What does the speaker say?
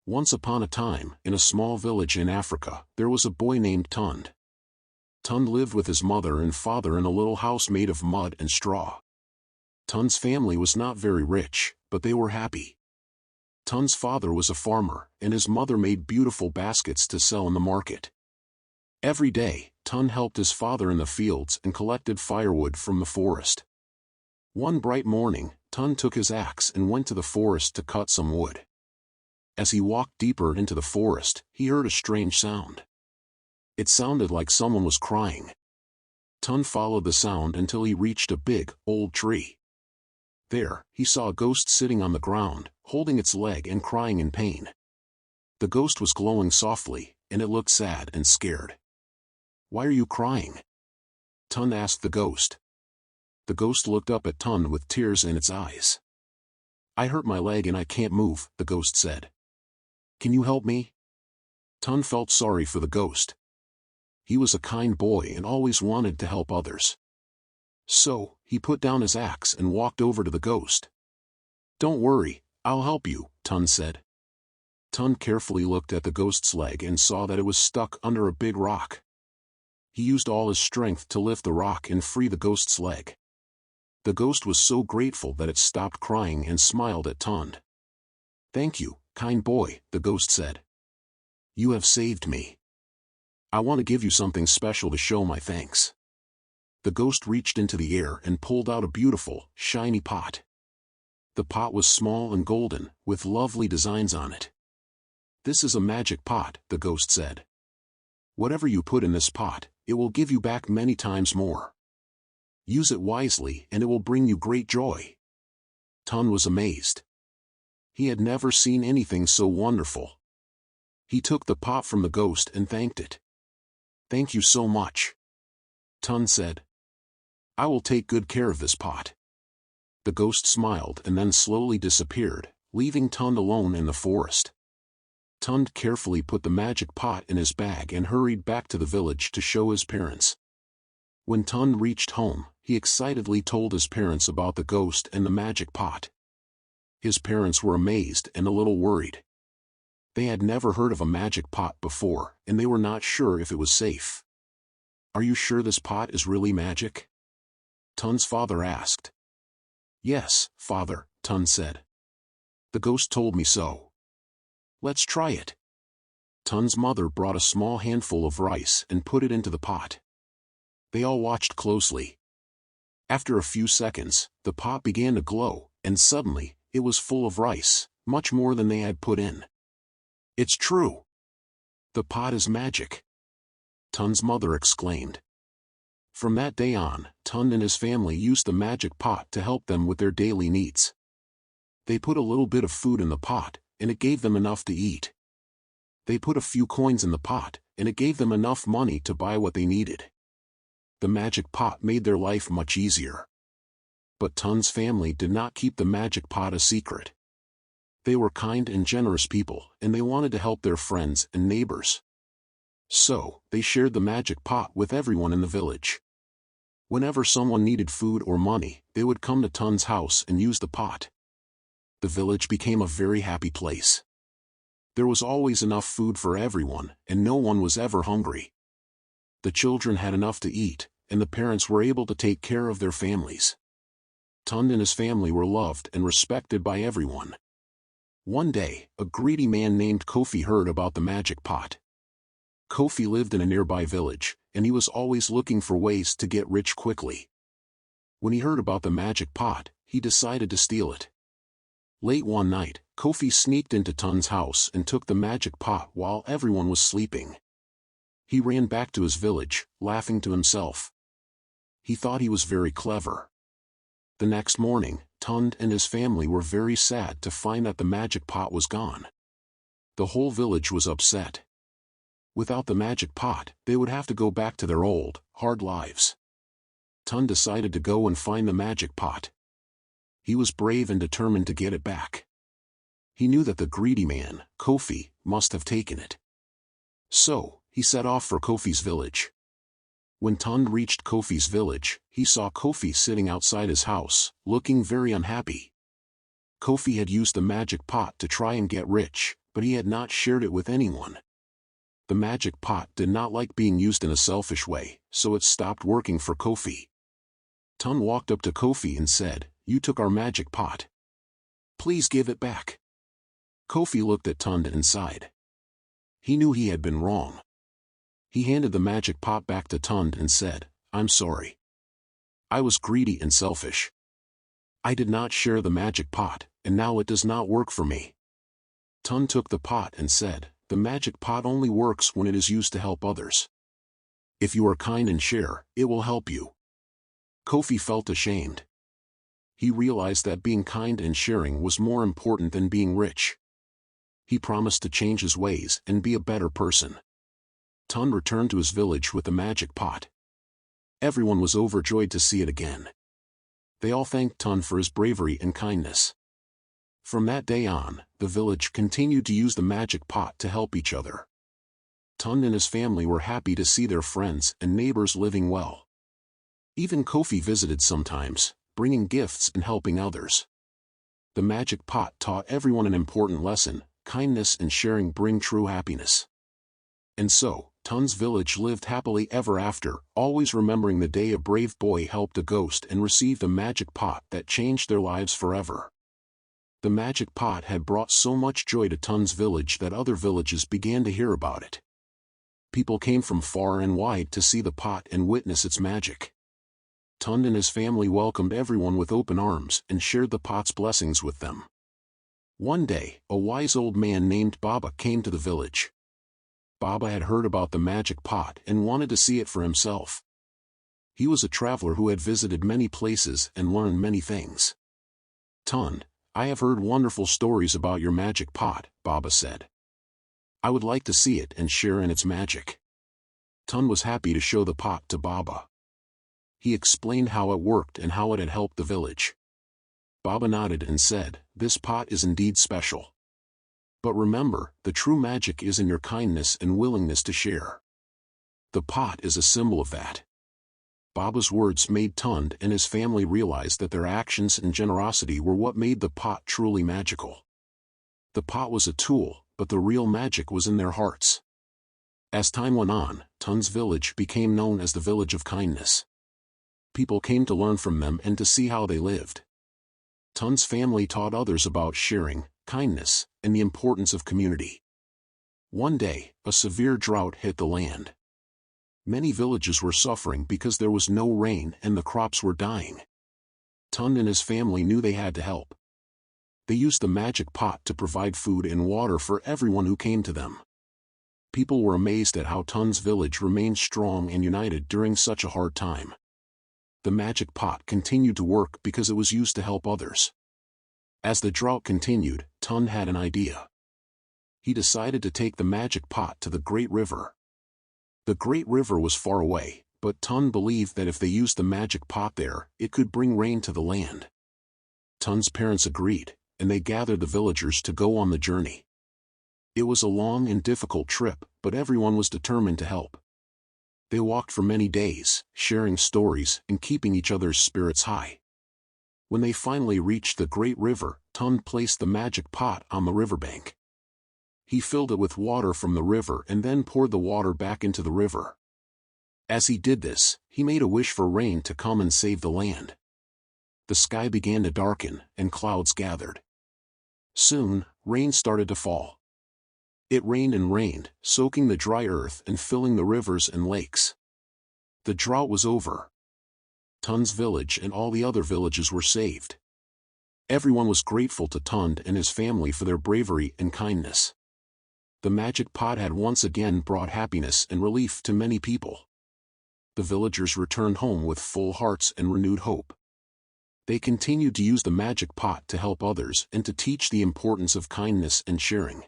Once upon a time, in a small village in Africa, there was a boy named Tund. Tund lived with his mother and father in a little house made of mud and straw. Tund's family was not very rich, but they were happy. Tund's father was a farmer, and his mother made beautiful baskets to sell in the market. Every day, Tund helped his father in the fields and collected firewood from the forest. One bright morning, Tund took his axe and went to the forest to cut some wood. As he walked deeper into the forest, he heard a strange sound. It sounded like someone was crying. Tund followed the sound until he reached a big, old tree. There, he saw a ghost sitting on the ground, holding its leg and crying in pain. The ghost was glowing softly, and it looked sad and scared. "Why are you crying?" Tund asked the ghost. The ghost looked up at Tund with tears in its eyes. "I hurt my leg and I can't move," the ghost said. "Can you help me?" Tund felt sorry for the ghost. He was a kind boy and always wanted to help others. So, he put down his axe and walked over to the ghost. "Don't worry, I'll help you," Tund said. Tund carefully looked at the ghost's leg and saw that it was stuck under a big rock. He used all his strength to lift the rock and free the ghost's leg. The ghost was so grateful that it stopped crying and smiled at Tund. "Thank you, kind boy," the ghost said. "You have saved me. I want to give you something special to show my thanks." The ghost reached into the air and pulled out a beautiful, shiny pot. The pot was small and golden, with lovely designs on it. "This is a magic pot," the ghost said. "Whatever you put in this pot, it will give you back many times more. Use it wisely and it will bring you great joy." Tund was amazed. He had never seen anything so wonderful. He took the pot from the ghost and thanked it. "Thank you so much," Tund said. "I will take good care of this pot." The ghost smiled and then slowly disappeared, leaving Tund alone in the forest. Tund carefully put the magic pot in his bag and hurried back to the village to show his parents. When Tund reached home, he excitedly told his parents about the ghost and the magic pot. His parents were amazed and a little worried. They had never heard of a magic pot before, and they were not sure if it was safe. "Are you sure this pot is really magic?" Tund's father asked. "Yes, father," Tund said. "The ghost told me so." "Let's try it." Tund's mother brought a small handful of rice and put it into the pot. They all watched closely. After a few seconds, the pot began to glow, and suddenly, it was full of rice, much more than they had put in. "It's true! The pot is magic!" Tund's mother exclaimed. From that day on, Tund and his family used the magic pot to help them with their daily needs. They put a little bit of food in the pot, and it gave them enough to eat. They put a few coins in the pot, and it gave them enough money to buy what they needed. The magic pot made their life much easier. But Tund's family did not keep the magic pot a secret. They were kind and generous people, and they wanted to help their friends and neighbors. So, they shared the magic pot with everyone in the village. Whenever someone needed food or money, they would come to Tund's house and use the pot. The village became a very happy place. There was always enough food for everyone, and no one was ever hungry. The children had enough to eat, and the parents were able to take care of their families. Tund and his family were loved and respected by everyone. One day, a greedy man named Kofi heard about the magic pot. Kofi lived in a nearby village, and he was always looking for ways to get rich quickly. When he heard about the magic pot, he decided to steal it. Late one night, Kofi sneaked into Tund's house and took the magic pot while everyone was sleeping. He ran back to his village, laughing to himself. He thought he was very clever. The next morning, Tund and his family were very sad to find that the magic pot was gone. The whole village was upset. Without the magic pot, they would have to go back to their old, hard lives. Tund decided to go and find the magic pot. He was brave and determined to get it back. He knew that the greedy man, Kofi, must have taken it. So, he set off for Kofi's village. When Tund reached Kofi's village, he saw Kofi sitting outside his house, looking very unhappy. Kofi had used the magic pot to try and get rich, but he had not shared it with anyone. The magic pot did not like being used in a selfish way, so it stopped working for Kofi. Tun walked up to Kofi and said, "You took our magic pot. Please give it back." Kofi looked at Tun and sighed. He knew he had been wrong. He handed the magic pot back to Tun and said, "I'm sorry. I was greedy and selfish. I did not share the magic pot, and now it does not work for me." Tun took the pot and said, "The magic pot only works when it is used to help others. If you are kind and share, it will help you." Kofi felt ashamed. He realized that being kind and sharing was more important than being rich. He promised to change his ways and be a better person. Tun returned to his village with the magic pot. Everyone was overjoyed to see it again. They all thanked Tun for his bravery and kindness. From that day on, the village continued to use the magic pot to help each other. Tun and his family were happy to see their friends and neighbors living well. Even Kofi visited sometimes, bringing gifts and helping others. The magic pot taught everyone an important lesson: kindness and sharing bring true happiness. And so, Tun's village lived happily ever after, always remembering the day a brave boy helped a ghost and received a magic pot that changed their lives forever. The magic pot had brought so much joy to Tun's village that other villages began to hear about it. People came from far and wide to see the pot and witness its magic. Tun and his family welcomed everyone with open arms and shared the pot's blessings with them. One day, a wise old man named Baba came to the village. Baba had heard about the magic pot and wanted to see it for himself. He was a traveler who had visited many places and learned many things. "Tun, I have heard wonderful stories about your magic pot," Baba said. "I would like to see it and share in its magic." Tun was happy to show the pot to Baba. He explained how it worked and how it had helped the village. Baba nodded and said, "This pot is indeed special. But remember, the true magic is in your kindness and willingness to share. The pot is a symbol of that." Baba's words made Tun and his family realize that their actions and generosity were what made the pot truly magical. The pot was a tool, but the real magic was in their hearts. As time went on, Tun's village became known as the Village of Kindness. People came to learn from them and to see how they lived. Tun's family taught others about sharing, kindness, and the importance of community. One day, a severe drought hit the land. Many villages were suffering because there was no rain and the crops were dying. Tun and his family knew they had to help. They used the magic pot to provide food and water for everyone who came to them. People were amazed at how Tun's village remained strong and united during such a hard time. The magic pot continued to work because it was used to help others. As the drought continued, Tun had an idea. He decided to take the magic pot to the great river. The great river was far away, but Tun believed that if they used the magic pot there, it could bring rain to the land. Tun's parents agreed, and they gathered the villagers to go on the journey. It was a long and difficult trip, but everyone was determined to help. They walked for many days, sharing stories and keeping each other's spirits high. When they finally reached the great river, Tun placed the magic pot on the riverbank. He filled it with water from the river and then poured the water back into the river. As he did this, he made a wish for rain to come and save the land. The sky began to darken, and clouds gathered. Soon, rain started to fall. It rained and rained, soaking the dry earth and filling the rivers and lakes. The drought was over. Tun's village and all the other villages were saved. Everyone was grateful to Tun and his family for their bravery and kindness. The magic pot had once again brought happiness and relief to many people. The villagers returned home with full hearts and renewed hope. They continued to use the magic pot to help others and to teach the importance of kindness and sharing.